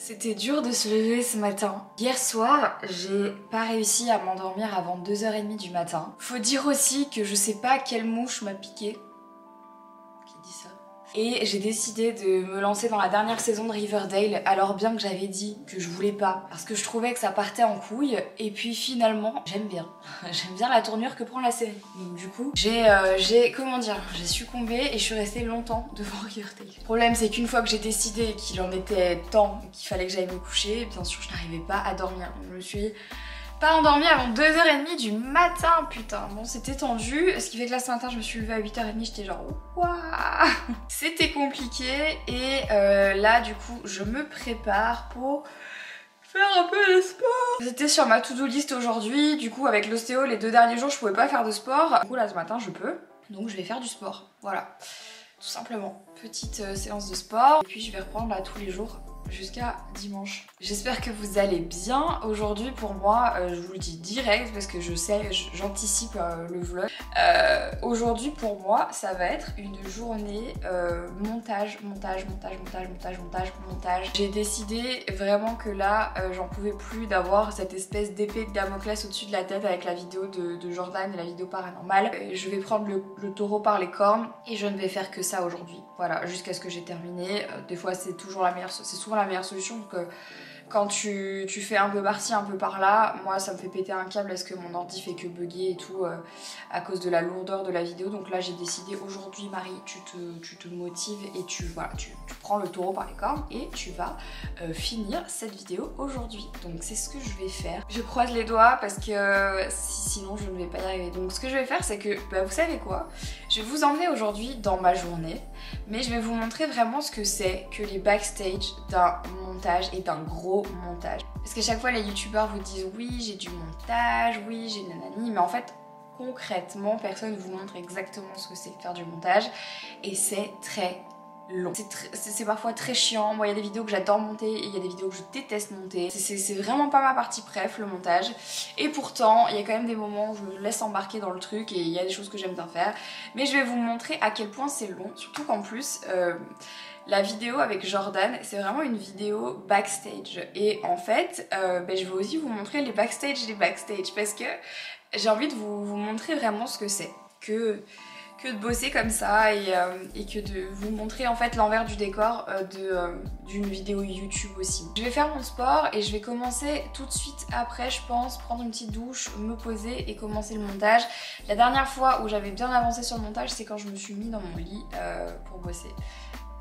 C'était dur de se lever ce matin. Hier soir, j'ai pas réussi à m'endormir avant 2h30 du matin. Faut dire aussi que je sais pas quelle mouche m'a piqué. Qui dit ça? Et j'ai décidé de me lancer dans la dernière saison de Riverdale, alors bien que j'avais dit que je voulais pas, parce que je trouvais que ça partait en couille, et puis finalement, j'aime bien. J'aime bien la tournure que prend la série. Donc du coup, j'ai succombé et je suis restée longtemps devant Riverdale. Le problème, c'est qu'une fois que j'ai décidé qu'il en était temps, qu'il fallait que j'aille me coucher, bien sûr, je n'arrivais pas à dormir. Je me suis pas endormie avant 2h30 du matin, putain. Bon, c'était tendu, ce qui fait que là ce matin je me suis levée à 8h30, j'étais genre waouh. C'était compliqué et là du coup je me prépare pour faire un peu de sport. C'était sur ma to-do list aujourd'hui, du coup avec l'ostéo les 2 derniers jours je pouvais pas faire de sport. Du coup là ce matin je peux, donc je vais faire du sport, voilà. Tout simplement, petite séance de sport et puis je vais reprendre là tous les jours jusqu'à dimanche. J'espère que vous allez bien. Aujourd'hui pour moi, je vous le dis direct parce que je sais, j'anticipe le vlog. Aujourd'hui pour moi, ça va être une journée montage. J'ai décidé vraiment que là, j'en pouvais plus d'avoir cette espèce d'épée de Damoclès au-dessus de la tête avec la vidéo de Jordan et la vidéo paranormale. Je vais prendre le taureau par les cornes et je ne vais faire que ça aujourd'hui. Voilà, jusqu'à ce que j'ai terminé. Des fois c'est toujours la meilleure, c'est souvent la meilleure solution que quand tu fais un peu par-ci, un peu par-là, moi ça me fait péter un câble parce que mon ordi fait que bugger et tout à cause de la lourdeur de la vidéo. Donc là j'ai décidé aujourd'hui, Marie, tu te motives et tu prends le taureau par les cornes et tu vas finir cette vidéo aujourd'hui. Donc c'est ce que je vais faire. Je croise les doigts parce que sinon je ne vais pas y arriver. Donc ce que je vais faire c'est que, vous savez quoi, je vais vous emmener aujourd'hui dans ma journée, mais je vais vous montrer vraiment ce que c'est que les backstage d'un montage et d'un gros montage. Parce qu'à chaque fois les youtubeurs vous disent oui j'ai du montage, oui j'ai nanani, mais en fait concrètement personne ne vous montre exactement ce que c'est que faire du montage et c'est très long. C'est parfois très chiant. Moi il y a des vidéos que j'adore monter et il y a des vidéos que je déteste monter. C'est vraiment pas ma partie préf, le montage. Et pourtant il y a quand même des moments où je me laisse embarquer dans le truc et il y a des choses que j'aime bien faire. Mais je vais vous montrer à quel point c'est long, surtout qu'en plus la vidéo avec Jordan, c'est vraiment une vidéo backstage. Et en fait, je vais aussi vous montrer les backstage parce que j'ai envie de vous montrer vraiment ce que c'est. Que de bosser comme ça et que de vous montrer en fait l'envers du décor d'une vidéo YouTube aussi. Je vais faire mon sport et je vais commencer tout de suite après, je pense, prendre une petite douche, me poser et commencer le montage. La dernière fois où j'avais bien avancé sur le montage, c'est quand je me suis mis dans mon lit pour bosser.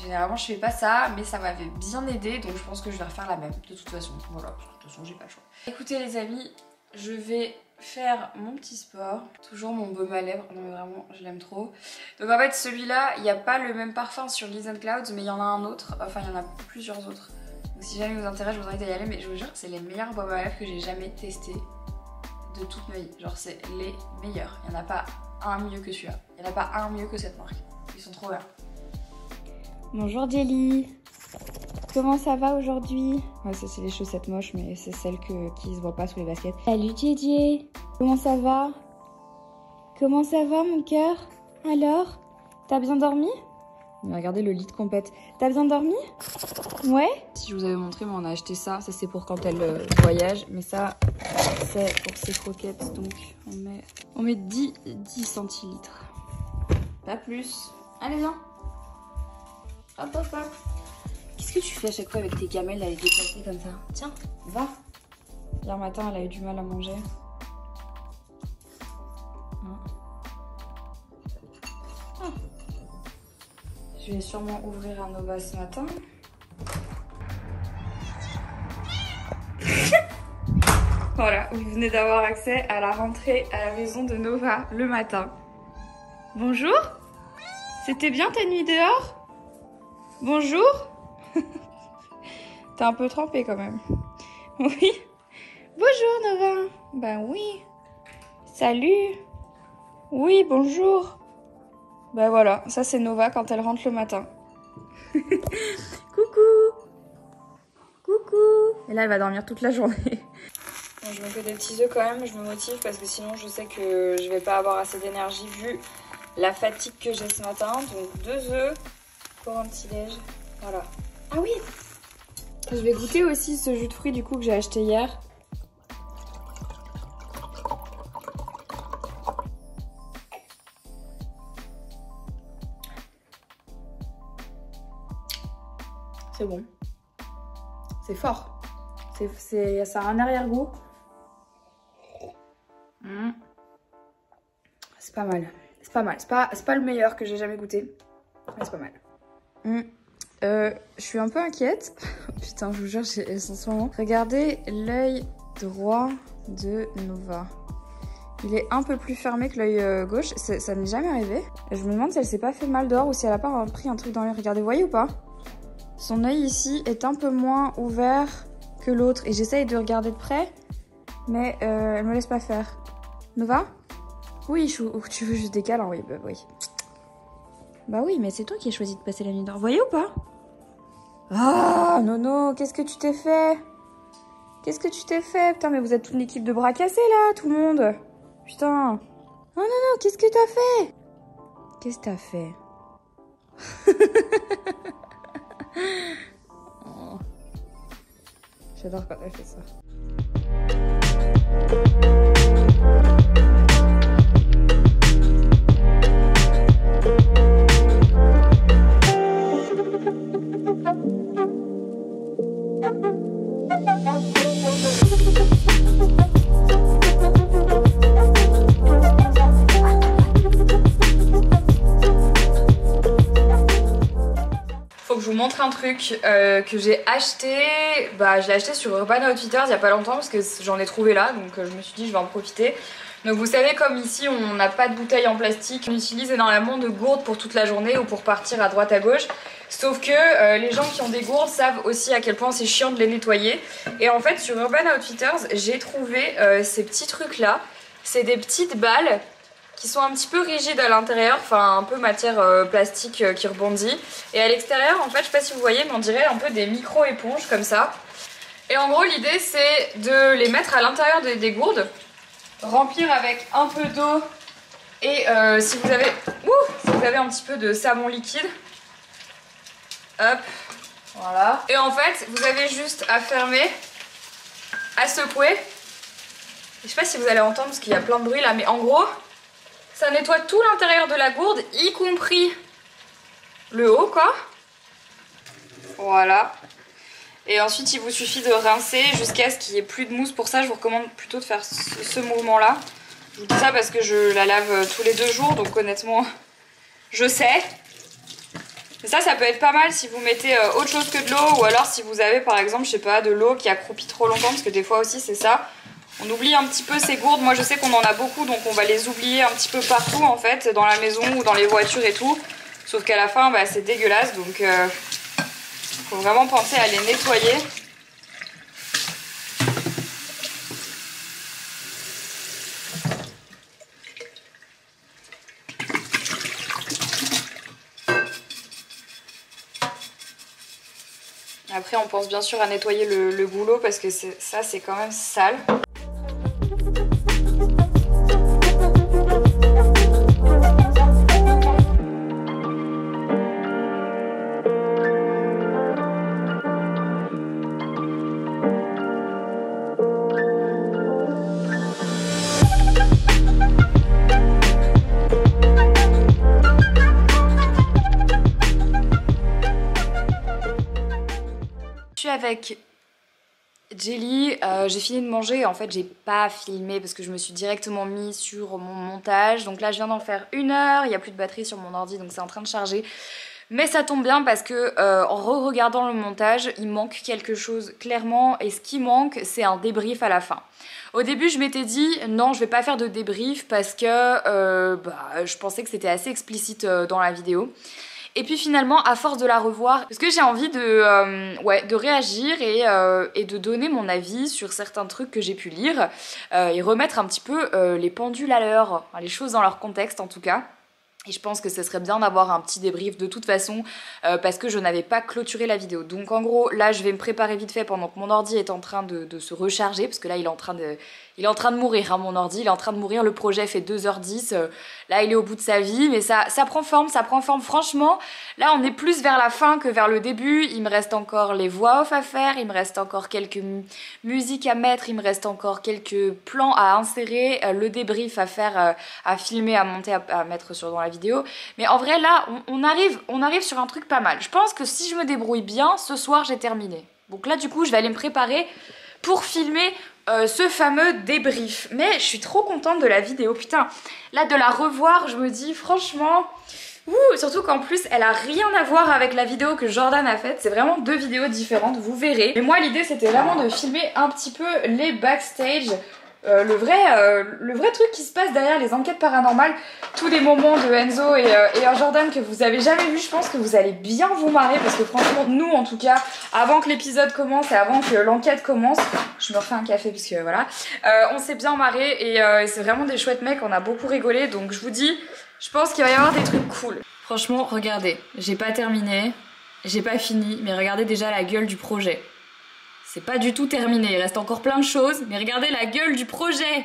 Généralement je fais pas ça, mais ça m'avait bien aidé, donc je pense que je vais refaire la même de toute façon. Voilà, de toute façon j'ai pas le choix. Écoutez les amis, je vais faire mon petit sport. Toujours mon baume à lèvres, non mais vraiment je l'aime trop. Donc en fait celui-là, il n'y a pas le même parfum sur Liz & Clouds, mais il y en a un autre, enfin il y en a plusieurs autres. Donc si jamais vous intéresse, je vous invite à y aller, mais je vous jure c'est les meilleurs baumes à lèvres que j'ai jamais testé de toute ma vie. Genre c'est les meilleurs, il n'y en a pas un mieux que celui-là, il n'y en a pas un mieux que cette marque. Ils sont trop bien. Bonjour Jelly, comment ça va aujourd'hui? Ouais, ça c'est les chaussettes moches, mais c'est celles qui se voient pas sous les baskets. Salut Djé, comment ça va? Comment ça va mon cœur? Alors? T'as bien dormi? Regardez le lit de compète. T'as bien dormi? Ouais? Si je vous avais montré, mais on a acheté ça. Ça c'est pour quand elle voyage, mais ça c'est pour ses croquettes. Donc on met 10 centilitres. Pas plus. Allez viens. Hop hop hop. Qu'est-ce que tu fais à chaque fois avec tes gamelles, les déplacer comme ça? Tiens, va. Hier matin, elle a eu du mal à manger. Ah. Je vais sûrement ouvrir un Nova ce matin. Voilà, vous venez d'avoir accès à la rentrée à la maison de Nova le matin. Bonjour. C'était bien ta nuit dehors? Bonjour. T'es un peu trempée quand même. Oui. Bonjour Nova. Ben oui. Salut. Oui, bonjour. Ben voilà, ça c'est Nova quand elle rentre le matin. Coucou. Coucou. Et là elle va dormir toute la journée. Bon, je me fais des petits œufs quand même, je me motive parce que sinon je sais que je vais pas avoir assez d'énergie vu la fatigue que j'ai ce matin. Donc 2 œufs pour un petit déj. Voilà. Ah oui. Je vais goûter aussi ce jus de fruits du coup que j'ai acheté hier. C'est bon. C'est fort. Ça a un arrière-goût. C'est pas mal. C'est pas mal. C'est pas le meilleur que j'ai jamais goûté. Mais c'est pas mal. Je suis un peu inquiète. Putain, je vous jure, j'ai en ce moment. Regardez l'œil droit de Nova. Il est un peu plus fermé que l'œil gauche. Ça m'est jamais arrivé. Je me demande si elle s'est pas fait mal dehors ou si elle a pas pris un truc dans l'œil. Regardez, vous voyez ou pas? Son œil ici est un peu moins ouvert que l'autre. Et j'essaye de regarder de près, mais elle me laisse pas faire. Nova? Oui, tu veux juste des câlins? Oui, bah oui. Bah oui, mais c'est toi qui as choisi de passer la nuit dehors. Vous voyez ou pas? Ah, Nono, qu'est-ce que tu t'es fait? Qu'est-ce que tu t'es fait? Putain, mais vous êtes toute une équipe de bras cassés là, tout le monde. Putain. Oh non, qu'est-ce que t'as fait? Qu'est-ce que t'as fait? Oh. J'adore quand elle fait ça. Faut que je vous montre un truc que j'ai acheté. Bah, je l'ai acheté sur Urban Outfitters il y a pas longtemps parce que j'en ai trouvé là, donc je me suis dit je vais en profiter. Donc vous savez, comme ici on n'a pas de bouteilles en plastique, on utilise énormément de gourdes pour toute la journée ou pour partir à droite à gauche. Sauf que les gens qui ont des gourdes savent aussi à quel point c'est chiant de les nettoyer. Et en fait sur Urban Outfitters j'ai trouvé ces petits trucs là. C'est des petites balles qui sont un petit peu rigides à l'intérieur, enfin un peu matière plastique qui rebondit. Et à l'extérieur, en fait, je sais pas si vous voyez, mais on dirait un peu des micro-éponges comme ça. Et en gros, l'idée c'est de les mettre à l'intérieur des gourdes, remplir avec un peu d'eau et si vous avez un petit peu de savon liquide, hop, voilà. Et en fait, vous avez juste à fermer, à secouer. Je sais pas si vous allez entendre parce qu'il y a plein de bruit là, mais en gros, ça nettoie tout l'intérieur de la gourde, y compris le haut, quoi. Voilà. Et ensuite, il vous suffit de rincer jusqu'à ce qu'il n'y ait plus de mousse. Pour ça, je vous recommande plutôt de faire ce mouvement-là. Je vous dis ça parce que je la lave tous les 2 jours, donc honnêtement, je sais. Mais ça peut être pas mal si vous mettez autre chose que de l'eau, ou alors si vous avez, par exemple, je sais pas, de l'eau qui a croupi trop longtemps, parce que des fois aussi, c'est ça. On oublie un petit peu ces gourdes. Moi je sais qu'on en a beaucoup, donc on va les oublier un petit peu partout en fait, dans la maison ou dans les voitures et tout. Sauf qu'à la fin, bah, c'est dégueulasse, donc faut vraiment penser à les nettoyer. Après on pense bien sûr à nettoyer le goulot parce que ça c'est quand même sale. Avec Jelly, j'ai fini de manger. En fait j'ai pas filmé parce que je me suis directement mis sur mon montage. Donc là je viens d'en faire 1 heure, il n'y a plus de batterie sur mon ordi donc c'est en train de charger. Mais ça tombe bien parce que en re-regardant le montage, il manque quelque chose clairement. Et ce qui manque, c'est un débrief à la fin. Au début je m'étais dit non, je vais pas faire de débrief parce que je pensais que c'était assez explicite dans la vidéo. Et puis finalement, à force de la revoir, parce que j'ai envie de réagir et de donner mon avis sur certains trucs que j'ai pu lire et remettre un petit peu les pendules à l'heure, les choses dans leur contexte en tout cas. Et je pense que ce serait bien d'avoir un petit débrief de toute façon parce que je n'avais pas clôturé la vidéo. Donc en gros, là je vais me préparer vite fait pendant que mon ordi est en train de se recharger parce que là il Il est en train de mourir, hein, mon ordi, il est en train de mourir, le projet fait 2h10, là il est au bout de sa vie, mais ça prend forme, franchement. Là on est plus vers la fin que vers le début, il me reste encore les voix off à faire, il me reste encore quelques musiques à mettre, il me reste encore quelques plans à insérer, le débrief à faire, à filmer, à monter, à mettre dans la vidéo. Mais en vrai là, on arrive sur un truc pas mal. Je pense que si je me débrouille bien, ce soir j'ai terminé. Donc là du coup je vais aller me préparer pour filmer ce fameux débrief. Mais je suis trop contente de la vidéo, putain. Là de la revoir, je me dis franchement... surtout qu'en plus elle a rien à voir avec la vidéo que Jordan a faite. C'est vraiment deux vidéos différentes, vous verrez. Mais moi l'idée c'était vraiment de filmer un petit peu les backstage. Le vrai truc qui se passe derrière les enquêtes paranormales, tous les moments de Enzo et Jordan que vous avez jamais vu. Je pense que vous allez bien vous marrer parce que franchement nous en tout cas, avant que l'épisode commence et avant que l'enquête commence, je me refais un café parce que voilà, on s'est bien marré et c'est vraiment des chouettes mecs, on a beaucoup rigolé, donc je vous dis, je pense qu'il va y avoir des trucs cool. Franchement regardez, j'ai pas terminé, j'ai pas fini, mais regardez déjà la gueule du projet. C'est pas du tout terminé, il reste encore plein de choses, mais regardez la gueule du projet.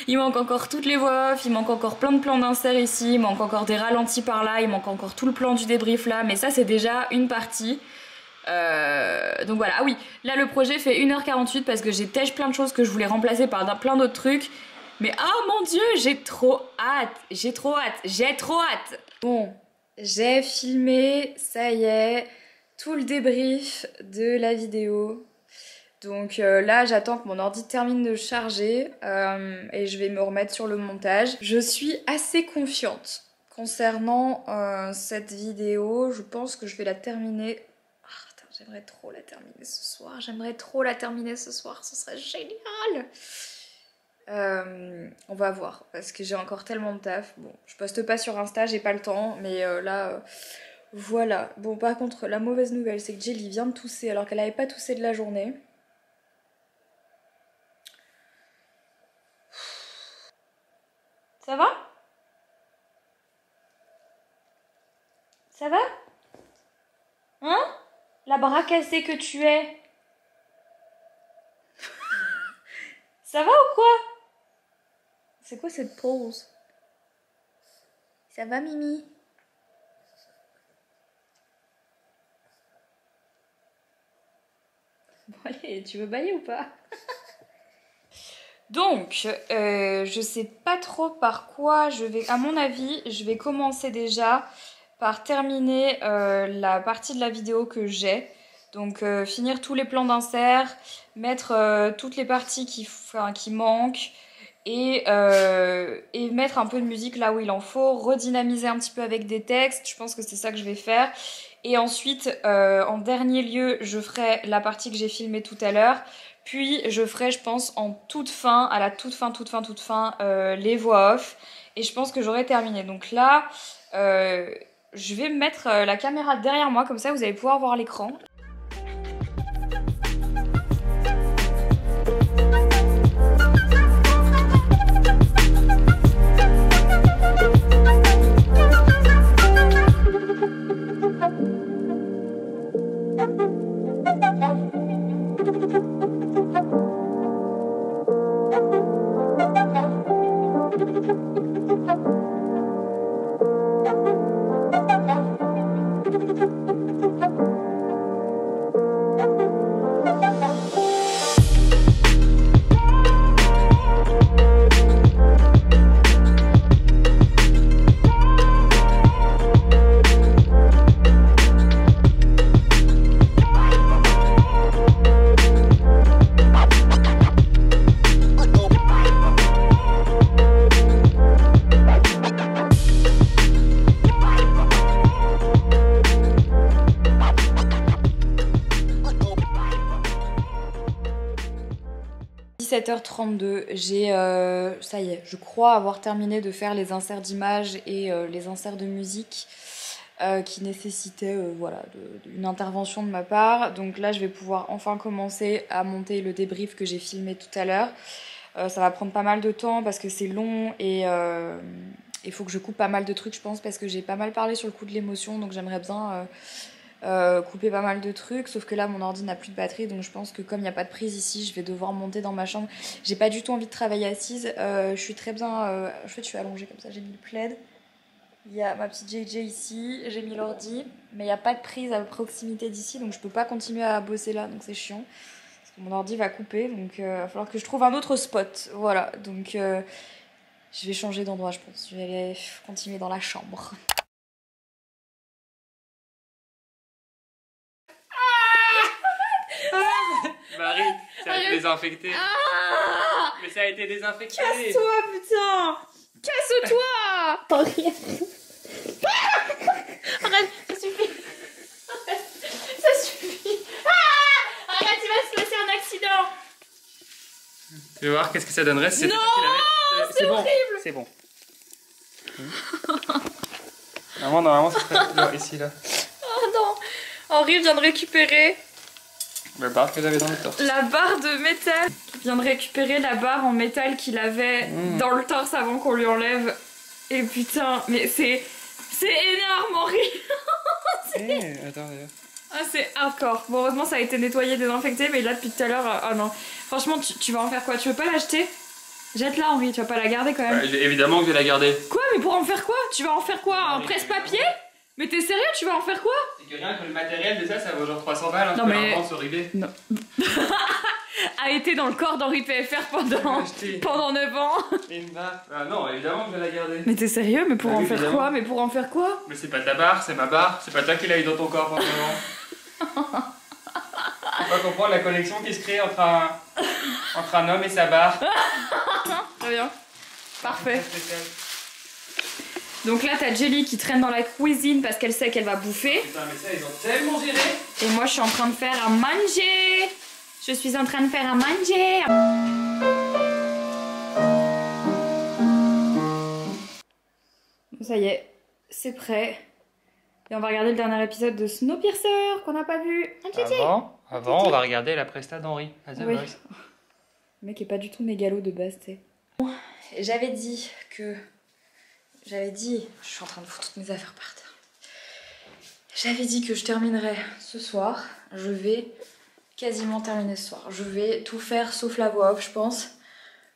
Il manque encore toutes les voix off, il manque encore plein de plans d'insert ici, il manque encore des ralentis par là, il manque encore tout le plan du débrief là, mais ça c'est déjà une partie. Donc voilà, ah oui, là le projet fait 1h48 parce que j'ai têche plein de choses que je voulais remplacer par plein d'autres trucs. Mais oh mon dieu, j'ai trop hâte. Bon, j'ai filmé, ça y est, tout le débrief de la vidéo. Donc là j'attends que mon ordi termine de charger et je vais me remettre sur le montage. Je suis assez confiante concernant cette vidéo. Je pense que je vais la terminer. Oh, j'aimerais trop la terminer ce soir. Ce serait génial. On va voir parce que j'ai encore tellement de taf. Bon, je poste pas sur Insta, j'ai pas le temps, mais là... Voilà. Bon, par contre, la mauvaise nouvelle, c'est que Jelly vient de tousser alors qu'elle n'avait pas toussé de la journée. Ça va? Ça va? Hein? La bras cassée que tu es? Ça va ou quoi? C'est quoi cette pause? Ça va, Mimi? Bon allez, tu veux bailler ou pas? Donc, je sais pas trop par quoi je vais... À mon avis, je vais commencer déjà par terminer la partie de la vidéo que j'ai. Donc, finir tous les plans d'insert, mettre toutes les parties qui manquent et mettre un peu de musique là où il en faut, redynamiser un petit peu avec des textes. Je pense que c'est ça que je vais faire. Et ensuite, en dernier lieu, je ferai la partie que j'ai filmée tout à l'heure. Puis je ferai, je pense, en toute fin, à la toute fin, les voix off. Et je pense que j'aurai terminé. Donc là, je vais mettre la caméra derrière moi, comme ça vous allez pouvoir voir l'écran. – 17h32, j'ai, ça y est, je crois avoir terminé de faire les inserts d'images et les inserts de musique qui nécessitaient voilà, une intervention de ma part. Donc là, je vais pouvoir enfin commencer à monter le débrief que j'ai filmé tout à l'heure. Ça va prendre pas mal de temps parce que c'est long et il faut que je coupe pas mal de trucs, je pense, parce que j'ai pas mal parlé sur le coup de l'émotion. Donc j'aimerais bien couper pas mal de trucs, sauf que là mon ordi n'a plus de batterie, donc je pense que comme il n'y a pas de prise ici, je vais devoir monter dans ma chambre. J'ai pas du tout envie de travailler assise, je suis très bien, en fait je suis allongée comme ça, j'ai mis le plaid. Il y a ma petite JJ ici, j'ai mis l'ordi, mais il n'y a pas de prise à proximité d'ici, donc je peux pas continuer à bosser là, donc c'est chiant. Parce que mon ordi va couper, donc il va falloir que je trouve un autre spot. Voilà, donc je vais changer d'endroit, je pense. Je vais aller continuer dans la chambre. Marie, ça a été désinfecté. Ah, Mais ça a été désinfecté. casse-toi, putain! Casse-toi! Arrête, ça suffit. Ça suffit. Ah, arrête, il va se passer un accident. Tu veux voir qu'est-ce que ça donnerait si c'était Non, toi qui c'est l'avais. horrible. C'est bon. Normalement, ça serait là, ici, là. Oh non. Henri vient de récupérer La barre que j'avais dans le torse. la barre de métal. Il vient de récupérer la barre en métal qu'il avait dans le torse avant qu'on lui enlève. Et putain, mais c'est énorme, Henri. Attends, d'ailleurs. Ah, c'est hardcore. Bon, heureusement, ça a été nettoyé, désinfecté, mais là, depuis tout à l'heure, oh non. Franchement, tu vas en faire quoi? Tu veux pas l'acheter? Jette-la, Henri, tu vas pas la garder quand même. Évidemment que je vais la garder. Quoi? Mais pour en faire quoi? Tu vas en faire quoi? Un presse-papier? Mais t'es sérieux? Tu vas en faire quoi? C'est que rien que le matériel de ça vaut genre 300 balles. Hein, non, mais. Se régler. Non. A été dans le corps d'Henri PFR pendant 9 ans. Une barre. Ah non, évidemment que je vais la garder. Mais t'es sérieux? Mais pour bah, en oui, faire évidemment. quoi? Mais pour en faire quoi? Mais c'est pas ta barre, c'est ma barre. C'est pas toi qui l'as eu dans ton corps pendant 9 ans. Faut pas comprendre la connexion qui se crée entre un homme et sa barre. Très bien. Parfait. Donc là, t'as Jelly qui traîne dans la cuisine parce qu'elle sait qu'elle va bouffer. Putain, mais ça, ils ont tellement géré. Et moi, je suis en train de faire à manger. Je suis en train de faire à manger. Ça y est, c'est prêt. Et on va regarder le dernier épisode de Snowpiercer qu'on n'a pas vu. Avant, on va regarder la presta d'Henri à The Voice. Le mec est pas du tout mégalo de base, tu sais. J'avais dit, je suis en train de foutre toutes mes affaires par terre. J'avais dit que je terminerais ce soir. Je vais quasiment terminer ce soir. Je vais tout faire sauf la voix off, je pense.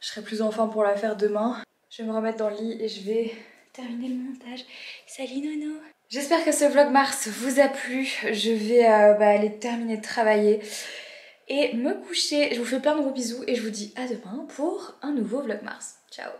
Je serai plus en forme pour la faire demain. Je vais me remettre dans le lit et je vais terminer le montage. Salut Nono. J'espère que ce vlog Mars vous a plu. Je vais aller terminer de travailler et me coucher. Je vous fais plein de gros bisous et je vous dis à demain pour un nouveau vlog Mars. Ciao.